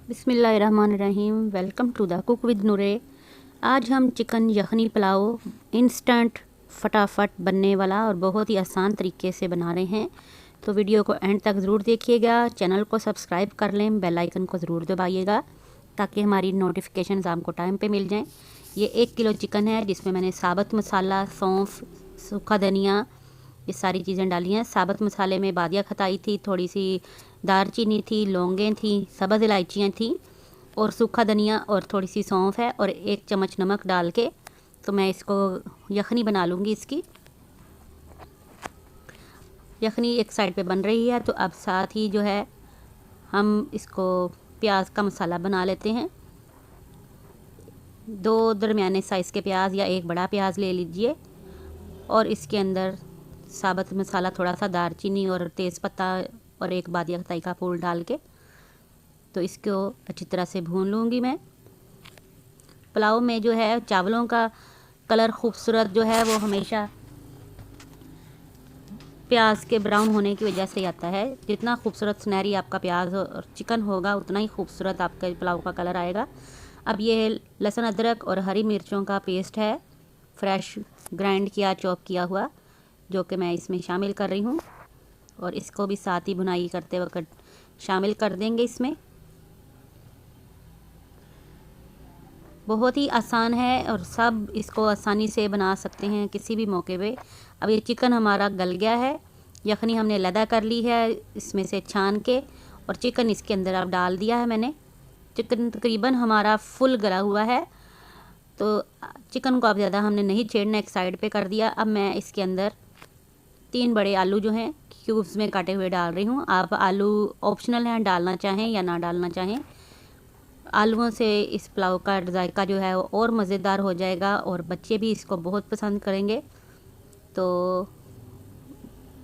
बिस्मिल्लाहिर्रहमानिर्रहीम। Welcome to the cook with Noore. आज हम चिकन यखनी पुलाव इंस्टेंट फटाफट बनने वाला और बहुत ही आसान तरीके से बना रहे हैं, तो वीडियो को एंड तक ज़रूर देखिएगा। चैनल को सब्सक्राइब कर लें, बेल आइकन को ज़रूर दबाइएगा ताकि हमारी नोटिफिकेशन आपको टाइम पे मिल जाएं। ये 1 किलो चिकन है जिसमें मैंने साबुत मसाला, सौंफ, सूखा धनिया, ये सारी चीज़ें डाली हैं। साबुत मसाले में बादिया खताई थी, थोड़ी सी दालचीनी थी, लौंगें थी, सब्ज़ इलायचियाँ थी और सूखा धनिया और थोड़ी सी सौंफ है और 1 चम्मच नमक डाल के तो मैं इसको यखनी बना लूँगी। इसकी यखनी एक साइड पे बन रही है, तो अब साथ ही जो है हम इसको प्याज का मसाला बना लेते हैं। 2 दरमियाने साइज़ के प्याज या 1 बड़ा प्याज ले लीजिए और इसके अंदर साबुत मसाला, थोड़ा सा दालचीनी और तेज़पत्ता और 1 बादिया खताई का फूल डाल के तो इसको अच्छी तरह से भून लूँगी मैं। पुलाव में जो है चावलों का कलर खूबसूरत जो है वो हमेशा प्याज के ब्राउन होने की वजह से आता है। जितना खूबसूरत सुनहरी आपका प्याज और चिकन होगा उतना ही खूबसूरत आपका पुलाव का कलर आएगा। अब ये लहसुन, अदरक और हरी मिर्चों का पेस्ट है, फ्रेश ग्राइंड किया, चॉप किया हुआ, जो कि मैं इसमें शामिल कर रही हूँ और इसको भी साथ ही भुनाई करते वक्त शामिल कर देंगे इसमें। बहुत ही आसान है और सब इसको आसानी से बना सकते हैं किसी भी मौके पे। अब ये चिकन हमारा गल गया है, यखनी हमने लदा कर ली है इसमें से छान के और चिकन इसके अंदर अब डाल दिया है मैंने। चिकन तकरीबन हमारा फुल गला हुआ है, तो चिकन को अब ज़्यादा हमने नहीं छेड़ना, एक साइड पे कर दिया। अब मैं इसके अंदर 3 बड़े आलू जो हैं क्यूब्स में काटे हुए डाल रही हूँ। आप आलू ऑप्शनल हैं, डालना चाहें या ना डालना चाहें। आलूओं से इस पुलाव का जायका जो है वो और मज़ेदार हो जाएगा और बच्चे भी इसको बहुत पसंद करेंगे। तो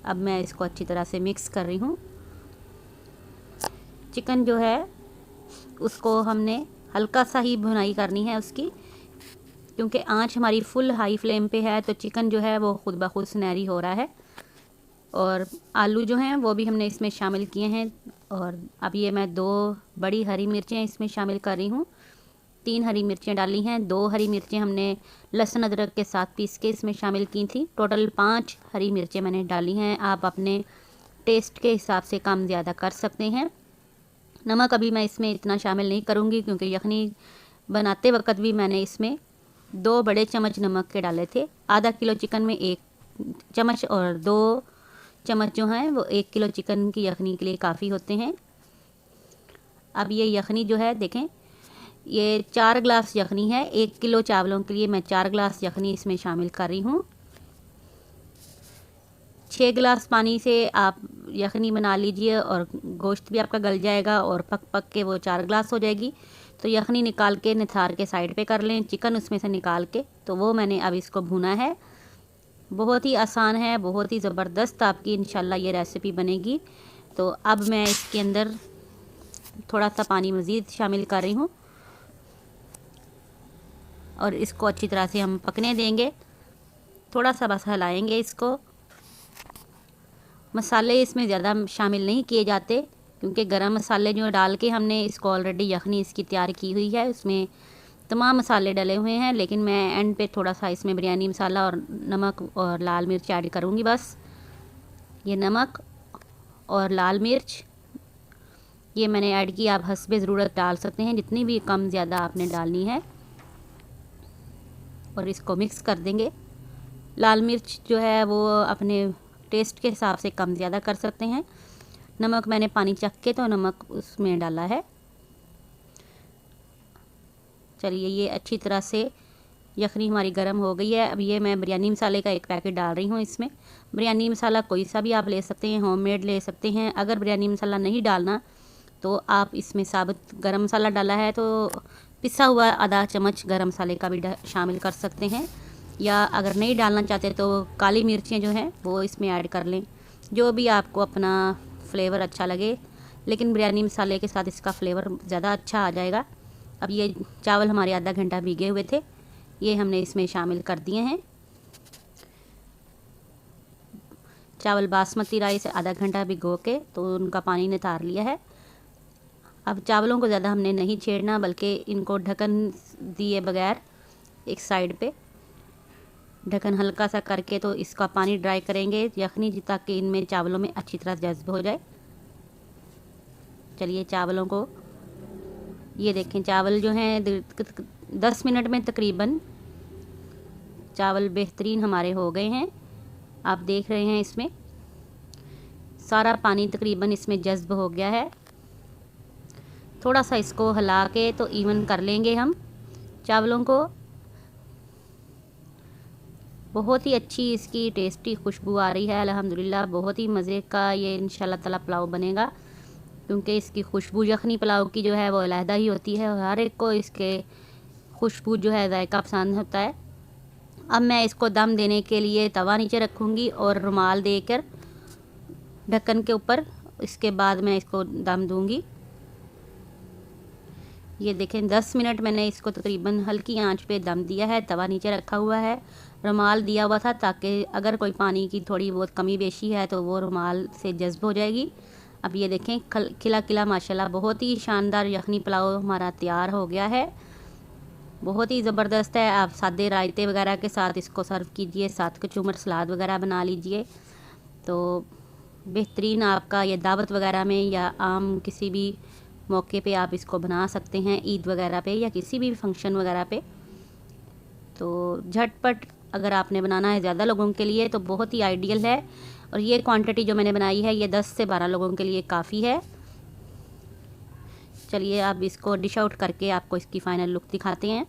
अब मैं इसको अच्छी तरह से मिक्स कर रही हूँ। चिकन जो है उसको हमने हल्का सा ही भुनाई करनी है उसकी, क्योंकि आंच हमारी फुल हाई फ्लेम पे है, तो चिकन जो है वो खुद ब खुद सुनहरी हो रहा है। और आलू जो हैं वो भी हमने इसमें शामिल किए हैं। और अब ये मैं 2 बड़ी हरी मिर्चें इसमें शामिल कर रही हूँ। 3 हरी मिर्चें डाली हैं, 2 हरी मिर्चें हमने लहसुन अदरक के साथ पीस के इसमें शामिल की थी। टोटल 5 हरी मिर्चें मैंने डाली हैं। आप अपने टेस्ट के हिसाब से कम ज़्यादा कर सकते हैं। नमक अभी मैं इसमें इतना शामिल नहीं करूँगी, क्योंकि यखनी बनाते वक्त भी मैंने इसमें 2 बड़े चम्मच नमक के डाले थे। आधा किलो चिकन में 1 चम्मच और 2 चम्मच जो हैं वो 1 किलो चिकन की यखनी के लिए काफ़ी होते हैं। अब ये यखनी जो है देखें, ये 4 गिलास यखनी है। 1 किलो चावलों के लिए मैं 4 गिलास यखनी इसमें शामिल कर रही हूँ। 6 गिलास पानी से आप यखनी बना लीजिए और गोश्त भी आपका गल जाएगा और पक पक के वो 4 गिलास हो जाएगी। तो यखनी निकाल के निथार के साइड पे कर लें, चिकन उसमें से निकाल के, तो वो मैंने अब इसको भुना है। बहुत ही आसान है, बहुत ही ज़बरदस्त आपकी इंशाल्लाह ये रेसिपी बनेगी। तो अब मैं इसके अंदर थोड़ा सा पानी मज़ीद शामिल कर रही हूँ और इसको अच्छी तरह से हम पकने देंगे। थोड़ा सा बस हिलाएंगे इसको। मसाले इसमें ज़्यादा शामिल नहीं किए जाते, क्योंकि गरम मसाले जो डाल के हमने इसको ऑलरेडी यखनी इसकी तैयार की हुई है, उसमें तमाम मसाले डले हुए हैं। लेकिन मैं एंड पे थोड़ा सा इसमें बिरयानी मसाला और नमक और लाल मिर्च ऐड करूँगी। बस ये नमक और लाल मिर्च ये मैंने ऐड की, आप हस्बे ज़रूरत डाल सकते हैं, जितनी भी कम ज़्यादा आपने डालनी है। और इसको मिक्स कर देंगे। लाल मिर्च जो है वो अपने टेस्ट के हिसाब से कम ज़्यादा कर सकते हैं। नमक मैंने पानी चख के तो नमक उसमें डाला है। चलिए, ये अच्छी तरह से यखनी हमारी गर्म हो गई है। अब ये मैं बिरयानी मसाले का 1 पैकेट डाल रही हूँ इसमें। बिरयानी मसाला कोई सा भी आप ले सकते हैं, होममेड ले सकते हैं। अगर बिरयानी मसाला नहीं डालना तो आप इसमें साबुत गरम मसाला डाला है तो पिसा हुआ आधा चम्मच गरम मसाले का भी शामिल कर सकते हैं, या अगर नहीं डालना चाहते तो काली मिर्चें जो हैं वो इसमें ऐड कर लें, जो भी आपको अपना फ्लेवर अच्छा लगे। लेकिन बिरयानी मसाले के साथ इसका फ्लेवर ज़्यादा अच्छा आ जाएगा। अब ये चावल हमारे आधा घंटा भीगे हुए थे, ये हमने इसमें शामिल कर दिए हैं। चावल बासमती राइस आधा घंटा भिगो के तो उनका पानी नितार लिया है। अब चावलों को ज़्यादा हमने नहीं छेड़ना, बल्कि इनको ढक्कन दिए बगैर एक साइड पे ढक्कन हल्का सा करके तो इसका पानी ड्राई करेंगे यखनी, ताकि इनमें चावलों में अच्छी तरह जज्ब हो जाए। चलिए चावलों को, ये देखें चावल जो हैं 10 मिनट में तकरीबन चावल बेहतरीन हमारे हो गए हैं। आप देख रहे हैं इसमें सारा पानी तकरीबन इसमें जज्ब हो गया है। थोड़ा सा इसको हिला के तो इवन कर लेंगे हम चावलों को। बहुत ही अच्छी इसकी टेस्टी खुशबू आ रही है अल्हम्दुलिल्लाह। बहुत ही मज़े का ये इंशाल्लाह ताला पुलाव बनेगा, क्योंकि इसकी खुशबू यखनी पुलाव की जो है वो अलहदा ही होती है और हर एक को इसके खुशबू जो है जायका पसंद होता है। अब मैं इसको दम देने के लिए तवा नीचे रखूँगी और रुमाल देकर ढक्कन के ऊपर, इसके बाद मैं इसको दम दूँगी। ये देखें 10 मिनट मैंने इसको तकरीबन हल्की आंच पे दम दिया है। तवा नीचे रखा हुआ है, रुमाल दिया हुआ था ताकि अगर कोई पानी की थोड़ी बहुत कमी बेशी है तो वो रुमाल से जज्ब हो जाएगी। अब ये देखें खिला खिला माशाल्लाह बहुत ही शानदार यखनी पुलाव हमारा तैयार हो गया है। बहुत ही ज़बरदस्त है। आप सादे रायते वगैरह के साथ इसको सर्व कीजिए, साथ कचूमर सलाद वगैरह बना लीजिए तो बेहतरीन आपका ये दावत वगैरह में या आम किसी भी मौके पे आप इसको बना सकते हैं, ईद वगैरह पे या किसी भी फंक्शन वगैरह पे। तो झटपट अगर आपने बनाना है ज़्यादा लोगों के लिए तो बहुत ही आइडियल है। और ये क्वांटिटी जो मैंने बनाई है ये 10 से 12 लोगों के लिए काफ़ी है। चलिए अब इसको डिश आउट करके आपको इसकी फ़ाइनल लुक दिखाते हैं।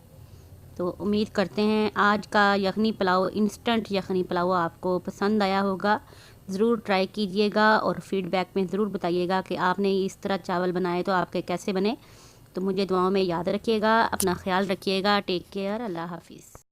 तो उम्मीद करते हैं आज का यखनी पुलाव, इंस्टेंट यखनी पुलाव आपको पसंद आया होगा। ज़रूर ट्राई कीजिएगा और फीडबैक में ज़रूर बताइएगा कि आपने इस तरह चावल बनाए तो आपके कैसे बने। तो मुझे दुआओं में याद रखिएगा, अपना ख्याल रखिएगा। टेक केयर, अल्लाह हाफिज़।